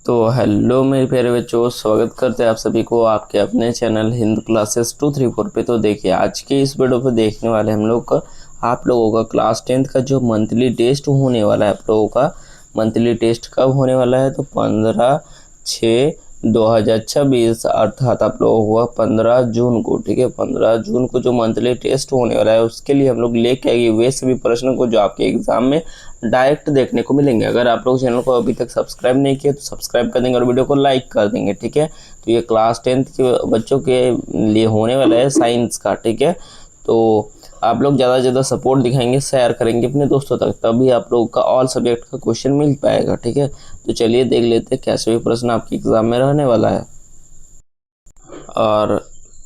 तो हेलो मेरे प्यारे बच्चों, स्वागत करते हैं आप सभी को आपके अपने चैनल हिंदी क्लासेस 234 पे। तो देखिए, आज के इस वीडियो पे देखने वाले हम लोग का आप लोगों का क्लास 10th का जो मंथली टेस्ट होने वाला है। आप लोगों का मंथली टेस्ट कब होने वाला है? तो 15/6/2026 अर्थात आप लोगों का 15 जून को, ठीक है, 15 जून को जो मंथली टेस्ट होने वाला है उसके लिए हम लोग लेके आएंगे वे सभी प्रश्नों को जो आपके एग्जाम में डायरेक्ट देखने को मिलेंगे। अगर आप लोग चैनल को अभी तक सब्सक्राइब नहीं किया तो सब्सक्राइब कर देंगे और वीडियो को लाइक कर देंगे, ठीक है। तो ये क्लास 10th के बच्चों के लिए होने वाला है साइंस का, ठीक है। तो आप लोग ज़्यादा से ज़्यादा सपोर्ट दिखाएंगे, शेयर करेंगे अपने दोस्तों तक, तभी आप लोगों का ऑल सब्जेक्ट का क्वेश्चन मिल पाएगा, ठीक है। तो चलिए देख लेते हैं कैसे भी प्रश्न आपके एग्जाम में रहने वाला है। और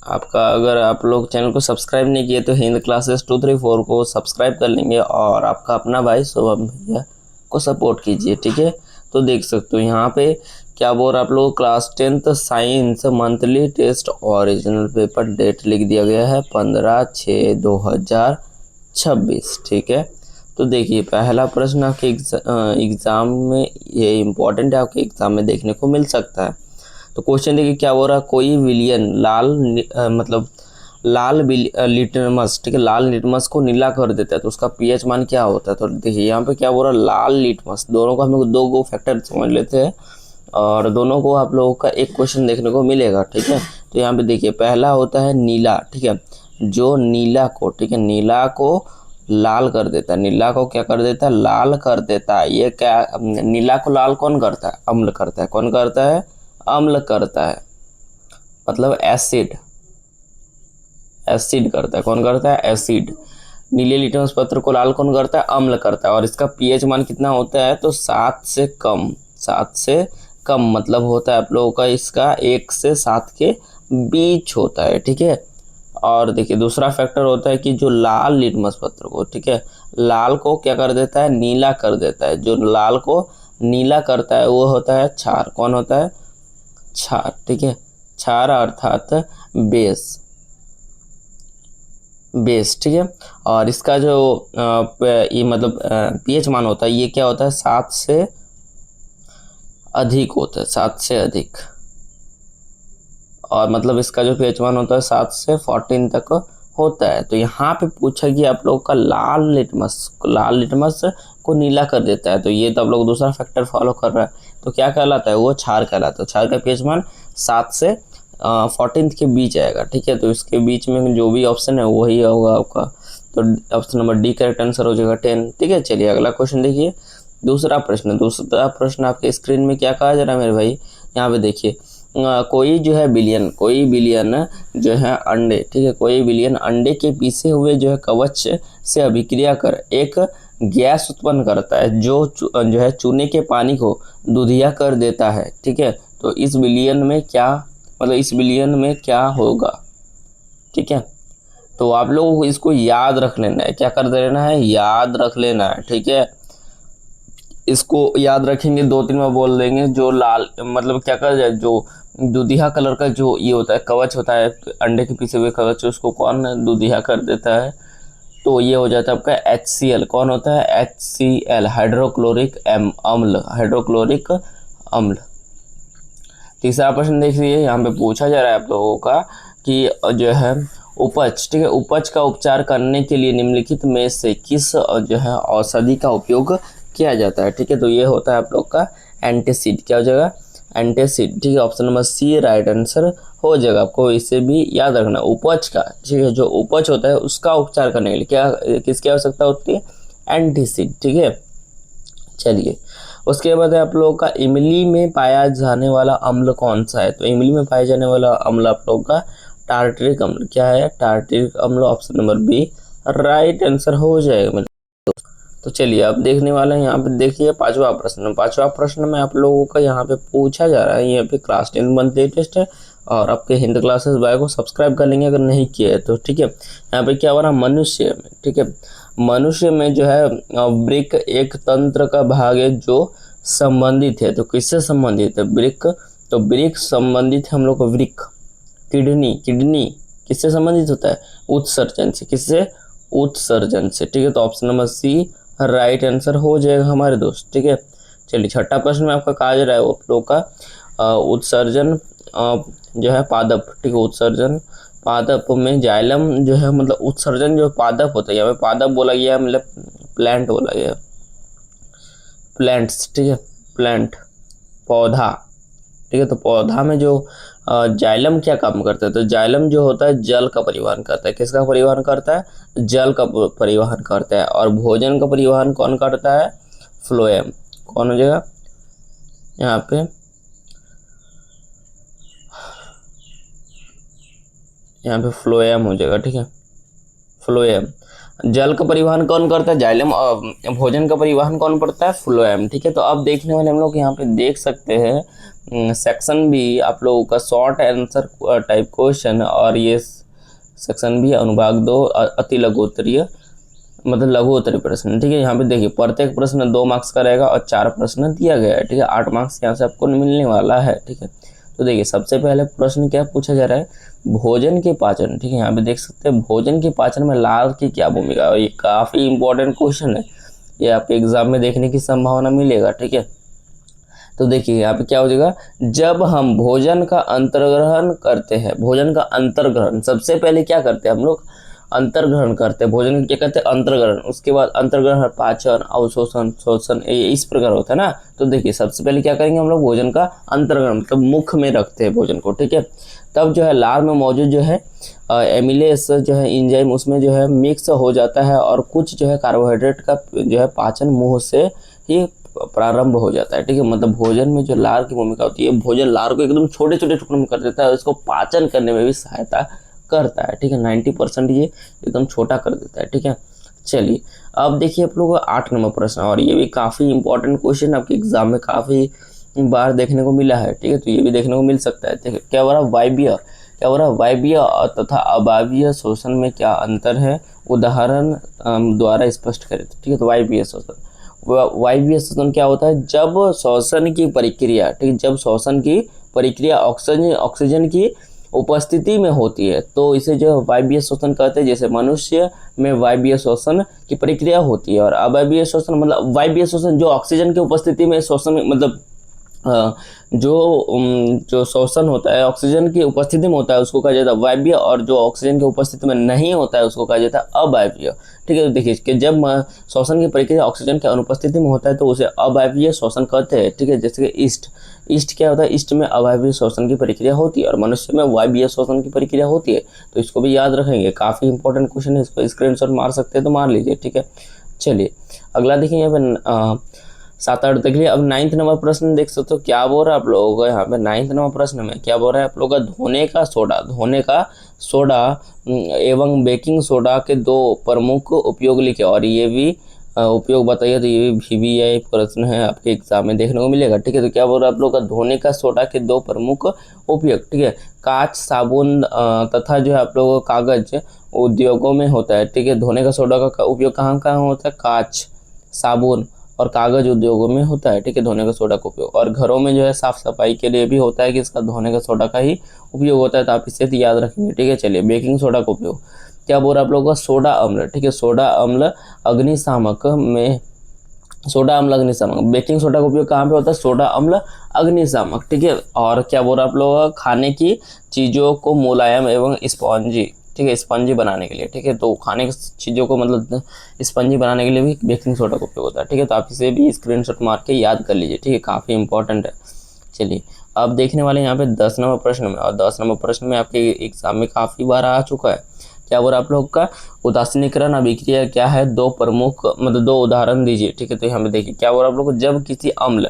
आपका अगर आप लोग चैनल को सब्सक्राइब नहीं किए तो हिंद क्लासेस 234 को सब्सक्राइब कर लेंगे और आपका अपना भाई शुभम भैया को सपोर्ट कीजिए, ठीक है। तो देख सकते हो यहाँ पे क्या बोल रहा, आप लोग class 10th science monthly test original paper date लिख दिया गया है 15/6/2026, ठीक है। तो देखिए, पहला प्रश्न आपके एग्जाम में, ये इम्पोर्टेंट है, आपके एग्जाम में देखने को मिल सकता है। तो क्वेश्चन देखिए क्या बोल रहा, कोई विलियन लाल लिटमस, ठीक है, लाल लिटमस को नीला कर देता है तो उसका पीएच मान क्या होता है? तो देखिए यहाँ पे क्या बोल रहा, लाल लिटमस, दोनों को हम लोग दो फैक्टर समझ लेते हैं और दोनों को आप लोगों का एक क्वेश्चन देखने को मिलेगा, ठीक है। तो यहाँ पे देखिए पहला होता है नीला, ठीक है, जो नीला को, ठीक है, नीला को लाल कर देता है, नीला को क्या कर देता है? लाल कर देता है। ये क्या, नीला को लाल कौन करता है? अम्ल करता है। कौन करता है? अम्ल करता है, मतलब एसिड करता है। कौन करता है? एसिड। नीले लिटमस पत्र को लाल कौन करता है? अम्ल करता है। और इसका पीएच मान कितना होता है? तो 7 से कम, 7 से कम मतलब होता है आप लोगों का इसका 1 से 7 के बीच होता है, ठीक है। और देखिए दूसरा फैक्टर होता है कि जो लाल लिटमस पत्र को, ठीक है, लाल को क्या कर देता है? नीला कर देता है। जो लाल को नीला करता है वो होता है क्षार। कौन होता है? क्षार, ठीक है, क्षार अर्थात बेस, ठीक है। और इसका जो ये मतलब पीएच मान होता है, ये क्या होता है? 7 से अधिक होता है, 7 से अधिक। और मतलब इसका जो पीएच मान होता है 7 से 14 तक होता है। तो यहाँ पे पूछा कि आप लोग का लाल लिटमस को नीला कर देता है, तो ये तो आप लोग दूसरा फैक्टर फॉलो कर रहा है, तो क्या कहलाता है? वो क्षार कहलाता है। क्षार का पीएच मान 7 से 14 के बीच आएगा, ठीक है। तो इसके बीच में जो भी ऑप्शन है वही होगा आपका, तो option number D correct answer हो जाएगा 10, ठीक है। चलिए अगला क्वेश्चन देखिए, दूसरा प्रश्न आपके स्क्रीन में क्या कहा जा रहा है मेरे भाई, यहाँ पे देखिए कोई बिलियन जो है अंडे, ठीक है, कोई बिलियन अंडे के पीसे हुए जो है कवच से अभिक्रिया कर एक गैस उत्पन्न करता है जो है चूने के पानी को दूधिया कर देता है, ठीक है। तो इस बिलियन में क्या होगा, ठीक है। तो आप लोगों को इसको याद रख लेना है। क्या कर देना है? याद रख लेना है, ठीक है। इसको याद रखेंगे, 2-3 बार बोल देंगे। जो लाल मतलब क्या कर जाए, जो दूधिया कलर का जो ये होता है कवच होता है, अंडे के पीछे हुए कवच, उसको कौन दूधिया कर देता है? तो ये हो जाता है आपका HCl। कौन होता है? HCl, हाइड्रोक्लोरिक अम्ल। तीसरा प्रश्न देखिए, यहाँ पे पूछा जा रहा है आप लोगों का कि जो है उपज, ठीक है, उपज का उपचार करने के लिए निम्नलिखित में से किस जो है औषधि का उपयोग किया जाता है, ठीक है। तो ये होता है आप लोग का एंटीसीड। क्या हो जाएगा? एंटीसीड, ठीक है। Option number C right answer हो जाएगा। आपको इसे भी याद रखना, उपज का, ठीक है, जो उपज होता है उसका उपचार करने के लिए किसकी आवश्यकता होती है? एंटीसीड, ठीक है। चलिए उसके बाद आप लोगों का इमली में पाया जाने वाला अम्ल कौन सा है? तो इमली में पाया जाने वाला अम्ल आप लोगों का टार्टरिक अम्ल। क्या है? टार्टरिक अम्ल। Option number B right answer हो जाएगा। तो चलिए अब देखने वाले हैं, यहाँ पे देखिए पांचवा प्रश्न में आप लोगों का यहाँ पे पूछा जा रहा है, यहाँ पे क्लास 10 मंथली टेस्ट है और आपके हिंदी क्लासेस बाय को सब्सक्राइब कर लेंगे अगर नहीं किए है तो, ठीक है। यहाँ पे क्या हो रहा है? मनुष्य में, ठीक है, मनुष्य में जो है वृक्क एक तंत्र का भाग है जो संबंधित है। तो किससे संबंधित है? वृक्क। तो वृक्क संबंधित है हम लोग को वृक्क। किडनी किससे संबंधित होता है? उत्सर्जन से। किससे? उत्सर्जन से, ठीक है। तो option number C right answer हो जाएगा हमारे दोस्त, ठीक है। चलिए छठा प्रश्न में आपका कहा जा रहा है आप लोग का उत्सर्जन जो है पादप, ठीक है, उत्सर्जन पादप में जाइलम जो है मतलब उत्सर्जन जो पादप होता है, यहाँ पे पादप बोला गया है मतलब प्लांट बोला गया, प्लांट्स, ठीक है, प्लांट पौधा, ठीक है। तो पौधा में जो जाइलम क्या काम करता है, तो जाइलम जो होता है जल का परिवहन करता है। किसका परिवहन करता है? जल का परिवहन करता है। और भोजन का परिवहन कौन करता है? फ्लोएम। कौन हो जाएगा यहाँ पे? यहाँ पे फ्लोएम हो जाएगा, ठीक है, फ्लोएम। जल का परिवहन कौन करता है? जाइलम। भोजन का परिवहन कौन करता है? फ्लोएम, ठीक है। तो अब देखने वाले हम लोग यहाँ पे देख सकते हैं सेक्शन बी आप लोगों का शॉर्ट आंसर टाइप क्वेश्चन, और ये सेक्शन बी अनुभाग 2 अति लघु उत्तरीय मतलब लघु उत्तरीय प्रश्न, ठीक है। यहाँ पे देखिए प्रत्येक प्रश्न 2 मार्क्स का रहेगा और 4 प्रश्न दिया गया है, ठीक है। 8 मार्क्स यहाँ से आपको मिलने वाला है, ठीक है। तो देखिए सबसे पहले प्रश्न क्या पूछा जा रहा है? भोजन के पाचन, ठीक है। यहाँ पे देख सकते हैं भोजन के पाचन में लार की क्या भूमिका है। ये काफी इंपॉर्टेंट क्वेश्चन है, ये आपके एग्जाम में देखने की संभावना मिलेगा, ठीक है। तो देखिए यहाँ पे क्या हो जाएगा, जब हम भोजन का अंतर्ग्रहण करते हैं, भोजन का अंतर्ग्रहण सबसे पहले क्या करते हैं हम लोग? अंतर्ग्रहण करते हैं, भोजन क्या कहते हैं? अंतर्ग्रहण। उसके बाद अंतर्ग्रहण, पाचन, अवशोषण, शोषण, इस प्रकार होता है ना। तो देखिए सबसे पहले क्या करेंगे हम लोग? भोजन का अंतर्ग्रहण मतलब मुख में रखते हैं भोजन को, ठीक है। तब जो है लार में मौजूद जो है एमिलेस जो है एंजाइम उसमें जो है मिक्स हो जाता है, और कुछ जो है कार्बोहाइड्रेट का जो है पाचन मुंह से ही प्रारंभ हो जाता है, ठीक है। मतलब भोजन में जो लार की भूमिका होती है, भोजन लार को एकदम छोटे छोटे टुकड़ों में कर देता है, इसको पाचन करने में भी सहायता करता है, ठीक है। 90% ये एकदम छोटा कर देता है, ठीक है। चलिए अब देखिए आप लोगों को 8 नंबर प्रश्न, और ये भी काफ़ी इंपॉर्टेंट क्वेश्चन आपके एग्जाम में काफ़ी बार देखने को मिला है, ठीक है। तो ये भी देखने को मिल सकता है। देखिए क्या हो रहा है? वायवीय, क्या हो रहा है? वायवीय तथा अवायवीय शोषण में क्या अंतर है? उदाहरण द्वारा स्पष्ट करें, ठीक है। तो वायवीय शोषण, वायवीय शोषण क्या होता है? जब श्वसन की प्रक्रिया, ठीक है, जब श्वसन की प्रक्रिया ऑक्सीजन की उपस्थिति में होती है तो इसे जो वायवीय श्वसन कहते हैं। जैसे मनुष्य में वायवीय श्वसन की प्रक्रिया होती है, और अवायवीय श्वसन मतलब वायवीय श्वसन जो ऑक्सीजन की उपस्थिति में श्वसन मतलब जो श्वसन होता है ऑक्सीजन की उपस्थिति में होता है उसको कहा जाता है वायवीय, और जो ऑक्सीजन की उपस्थिति में नहीं होता है उसको कहा जाता है अवायवीय, ठीक है। तो देखिए कि जब श्वसन की प्रक्रिया ऑक्सीजन की अनुपस्थिति में होता है तो उसे अवायवीय श्वसन कहते हैं, ठीक है। जैसे कि ईस्ट क्या होता है? ईस्ट में अवायवीय श्वसन की प्रक्रिया होती है और मनुष्य में वायवीय श्वसन की प्रक्रिया होती है। तो इसको भी याद रखेंगे, काफ़ी इंपॉर्टेंट क्वेश्चन है, इसको स्क्रीनशॉट मार सकते हैं तो मार लीजिए, ठीक है। चलिए अगला देखिए यहाँ पे 7-8 देख लिया। अब 9th नंबर प्रश्न देख सकते हो क्या बोल रहा है आप लोगों को। यहाँ पे 9th नंबर प्रश्न में क्या बोल रहा है आप लोगों का? धोने का सोडा एवं बेकिंग सोडा के 2 प्रमुख उपयोग लिखे, और ये भी उपयोग बताइए। तो ये भी VBI प्रश्न है, आपके एग्जाम में देखने को मिलेगा, ठीक है। तो क्या बोल रहा है आप लोग का? धोने का सोडा के 2 प्रमुख उपयोग, ठीक है। कांच, साबुन तथा जो है आप लोगों को कागज उद्योगों में होता है, ठीक है। धोने का सोडा का उपयोग कहाँ कहाँ होता है? कांच, साबुन और कागज उद्योगों में होता है, ठीक है, धोने का सोडा का उपयोग। और घरों में जो है साफ सफाई के लिए भी होता है कि इसका धोने का सोडा का ही उपयोग होता है, तो आप इसे याद रखेंगे, ठीक है। चलिए बेकिंग सोडा का उपयोग क्या बोल रहा है आप लोगों का? सोडा अम्ल, ठीक है। सोडा अम्ल अग्निशामक में, सोडा अम्ल अग्निशामक, बेकिंग सोडा का उपयोग कहाँ पे होता है? सोडा अम्ल अग्निशामक, ठीक है। और क्या बोल रहा है आप लोगों का? खाने की चीज़ों को मुलायम एवं स्पॉन्जी, ठीक है, स्पंजी बनाने के लिए, ठीक है। तो खाने की चीज़ों को मतलब स्पंजी बनाने के लिए भी बेकिंग सोडा का उपयोग होता है, ठीक है। तो आप इसे भी स्क्रीनशॉट मार के याद कर लीजिए, ठीक है, काफ़ी इंपॉर्टेंट है। चलिए अब देखने वाले यहाँ पे 10 नंबर प्रश्न में, और 10 नंबर प्रश्न में आपके एग्जाम में काफ़ी बार आ चुका है। क्या बोला आप लोग का? उदासीनीकरण अभिक्रिया क्या है? 2 प्रमुख मतलब 2 उदाहरण दीजिए, ठीक है। तो यहाँ पे देखिए क्या बोला आप लोग को? जब किसी अम्ल,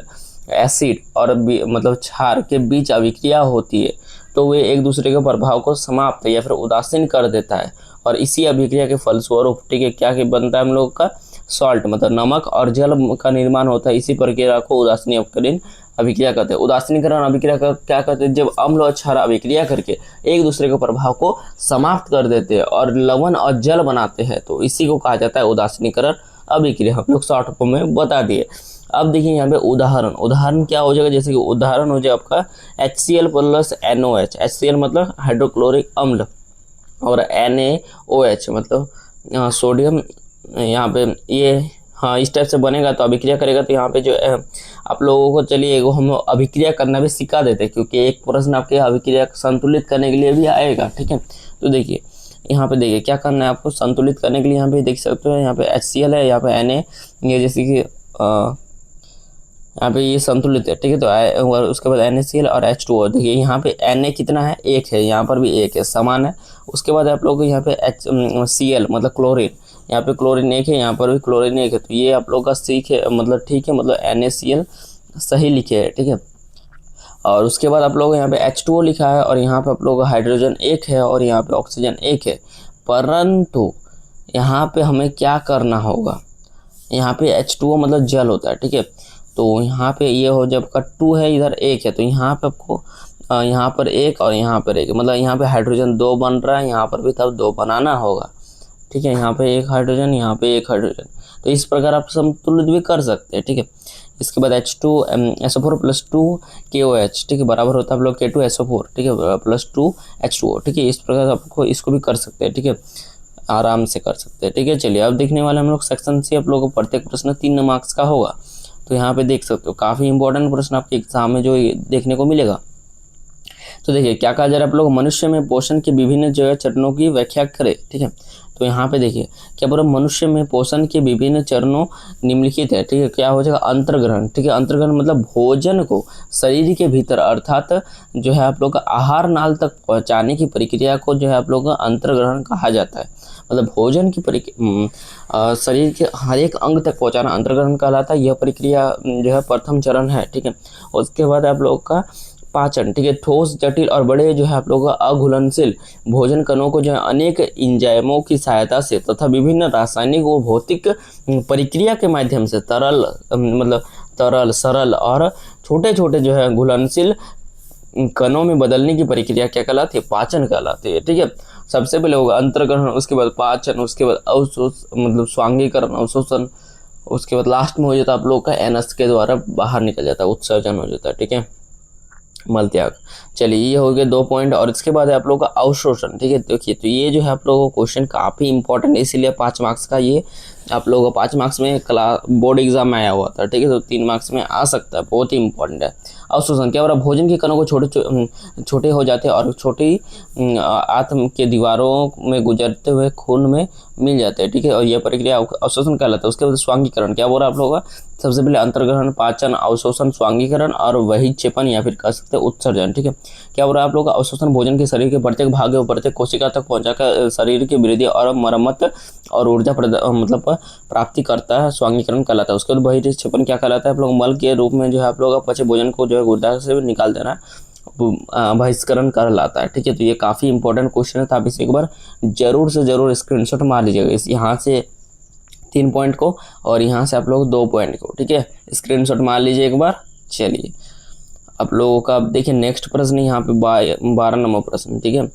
एसिड और मतलब क्षार के बीच अभिक्रिया होती है तो वे एक दूसरे के प्रभाव को समाप्त या फिर उदासीन कर देता है, और इसी अभिक्रिया के फलस्वरूप, ठीक है, क्या बनता है हम लोग का? सॉल्ट मतलब नमक और जल का निर्माण होता है। इसी प्रक्रिया को उदासीन अपकरण अभिक्रिया कहते हैं। उदासीनीकरण अभिक्रिया का क्या कहते हैं? जब अम्ल और क्षार अभिक्रिया करके एक दूसरे के प्रभाव को समाप्त कर देते हैं और लवण और जल बनाते हैं, तो इसी को कहा जाता है उदासीनीकरण अभिक्रिया। हम लोग शॉर्ट फॉर्म में बता दिए। अब देखिए यहाँ पे उदाहरण क्या हो जाएगा? जैसे कि उदाहरण हो जाए आपका HCl प्लस NOH। HCl मतलब हाइड्रोक्लोरिक अम्ल, और NaOH मतलब सोडियम, यहाँ पे ये हाँ इस टाइप से बनेगा तो अभिक्रिया करेगा। तो यहाँ पे जो आप लोगों को चलिए एगो हम अभिक्रिया करना भी सिखा देते हैं, क्योंकि एक प्रश्न आपके अभिक्रिया संतुलित करने के लिए भी आएगा, ठीक है। तो देखिए यहाँ पे देखिए क्या करना है आपको संतुलित करने के लिए। यहाँ पे देख सकते हो यहाँ पे HCl है, यहाँ पे Na, ये जैसे कि यहाँ पे ये संतुलित है, ठीक है। तो उसके बाद NaCl और H2O। देखिए यहाँ पे Na कितना है, 1 है, यहाँ पर भी 1 है, समान है। उसके बाद आप लोग यहाँ पे Cl मतलब क्लोरीन, यहाँ पे क्लोरीन 1 है, यहाँ पर भी क्लोरीन 1 है। तो ये आप लोग का सीख है, मतलब ठीक है, मतलब NaCl सही लिखे है, ठीक है। और उसके बाद आप लोग यहाँ पे H2O लिखा है, और यहाँ पे आप लोग हाइड्रोजन 1 है, और यहाँ पे ऑक्सीजन 1 है। परंतु यहाँ पे हमें क्या करना होगा, यहाँ पे H2O मतलब जल होता है, ठीक है। तो यहाँ पे ये हो जब का 2 है, इधर 1 है, तो यहाँ पे आपको यहाँ पर 1 और यहाँ पर 1, मतलब यहाँ पे हाइड्रोजन 2 बन रहा है, यहाँ पर भी तब 2 बनाना होगा, ठीक है। यहाँ पे 1 हाइड्रोजन, यहाँ पे 1 हाइड्रोजन। तो इस प्रकार आप संतुलित भी कर सकते हैं, ठीक है। इसके बाद H2SO4 + 2 KOH, ठीक है, बराबर होता है आप लोग K2SO4, ठीक है, +2 H2O, ठीक है। इस प्रकार आपको इसको भी कर सकते हैं, ठीक है, आराम से कर सकते हैं, ठीक है। चलिए अब देखने वाले हम लोग सेक्शन सी। आप लोगों को प्रत्येक प्रश्न 3 मार्क्स का होगा। तो यहाँ पे देख सकते हो काफ़ी इंपॉर्टेंट प्रश्न आपके एग्जाम में जो देखने को मिलेगा। तो देखिए क्या कहा जा रहा है, आप लोग मनुष्य में पोषण के विभिन्न जो है चरणों की व्याख्या करें, ठीक है। तो यहाँ पे देखिए क्या बोला, मनुष्य में पोषण के विभिन्न चरणों निम्नलिखित है, ठीक है। क्या हो जाएगा, अंतर्ग्रहण, ठीक है। अंतर्ग्रहण मतलब भोजन को शरीर के भीतर अर्थात जो है आप लोग का आहार नाल तक पहुँचाने की प्रक्रिया को जो है आप लोग का अंतर्ग्रहण कहा जाता है। मतलब भोजन की शरीर के हर एक अंग तक पहुँचाना अंतर्ग्रहण कहलाता है। यह प्रक्रिया जो है प्रथम चरण है, ठीक है। उसके बाद आप लोग का पाचन, ठीक है। ठोस, जटिल और बड़े जो है आप लोगों का अघुलनशील भोजन कणों को जो है अनेक एंजाइमों की सहायता से तथा विभिन्न रासायनिक व भौतिक प्रक्रिया के माध्यम से तरल, सरल और छोटे छोटे जो है घुलनशील कणों में बदलने की प्रक्रिया क्या कहलाती है, पाचन कहलाती है, ठीक है। सबसे पहले होगा अंतर्ग्रहण, उसके बाद पाचन, उसके बाद स्वांगीकरण, अवशोषण, उसके बाद लास्ट में हो जाता है आप लोग का एनस के द्वारा बाहर निकल जाता है, उत्सर्जन हो जाता है, ठीक है, मल त्याग। चलिए ये हो गए 2 पॉइंट। और इसके बाद है आप लोगों का अवशोषण, ठीक है। देखिए तो ये जो है आप लोगों को क्वेश्चन काफ़ी इंपॉर्टेंट है, इसीलिए 5 मार्क्स का ये आप लोगों को 5 मार्क्स में बोर्ड एग्जाम में आया हुआ था, ठीक है। तो 3 मार्क्स में आ सकता है, बहुत ही इंपॉर्टेंट है। अवशोषण क्या हो रहा है, भोजन के कणों को छोटे हो जाते हैं और छोटी आत्म के दीवारों में गुजरते हुए खून में मिल जाते हैं, ठीक है। और यह प्रक्रिया अवशोषण कहलाता है। उसके बाद स्वांगीकरण क्या बोल रहा है आप लोगों का, सबसे पहले अंतर्ग्रहण, पाचन, अवशोषण, स्वांगीकरण और बहिक्षेपण या फिर कह सकते हैं उत्सर्जन, ठीक है। क्या बोल रहा है आप लोगों का, अवशोषण भोजन के शरीर के प्रत्येक भाग और प्रत्येक कोशिका तक पहुंचाकर शरीर की वृद्धि और मरम्मत और ऊर्जा प्राप्ति करता है, स्वांगीकरण कहलाता है। उसके बाद बहिक्षेपण क्या कहलाता है, आप लोग मल के रूप में जो है आप लोगों का पचे भोजन को जो है गुर्दा से निकाल देना बहिष्करण कहलाता है, ठीक है। तो ये काफ़ी इंपॉर्टेंट क्वेश्चन है, तो आप इसे एक बार जरूर से जरूर स्क्रीनशॉट मार लीजिएगा, इस यहाँ से 3 पॉइंट को और यहाँ से आप लोग 2 पॉइंट को, ठीक है, स्क्रीनशॉट मार लीजिए एक बार। चलिए आप लोगों का देखिए नेक्स्ट प्रश्न यहाँ पे 12 नंबर प्रश्न, ठीक है।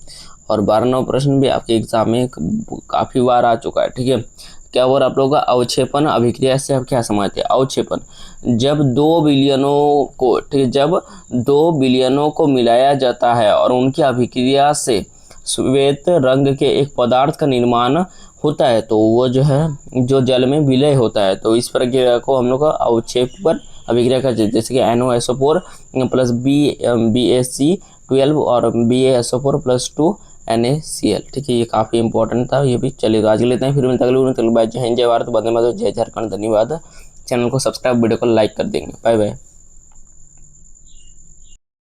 और 12 नंबर प्रश्न भी आपके एग्जाम में काफ़ी बार आ चुका है, ठीक है। क्या और आप लोगों का अवक्षेपण अभिक्रिया से आप क्या समझते हैं, अवक्षेपण जब 2 विलयनों को, ठीक है, जब 2 विलयनों को मिलाया जाता है और उनकी अभिक्रिया से श्वेत रंग के एक पदार्थ का निर्माण होता है, तो वो जो है जो जल में विलय होता है, तो इस प्रक्रिया को हम लोग का अवक्षेपण अभिक्रिया का, जैसे कि NOSO4 + BaC12 और BaSO4 + 2 NaCl, ठीक है। ये काफ़ी इंपॉर्टेंट था ये भी। चलिए तो आज लेते हैं, फिर मिलते हैं अगले वीडियो में। जय हिंद, जय भारत, वंदे मातरम, जय झारखंड, धन्यवाद। चैनल को सब्सक्राइब, वीडियो को लाइक कर देंगे। Bye bye.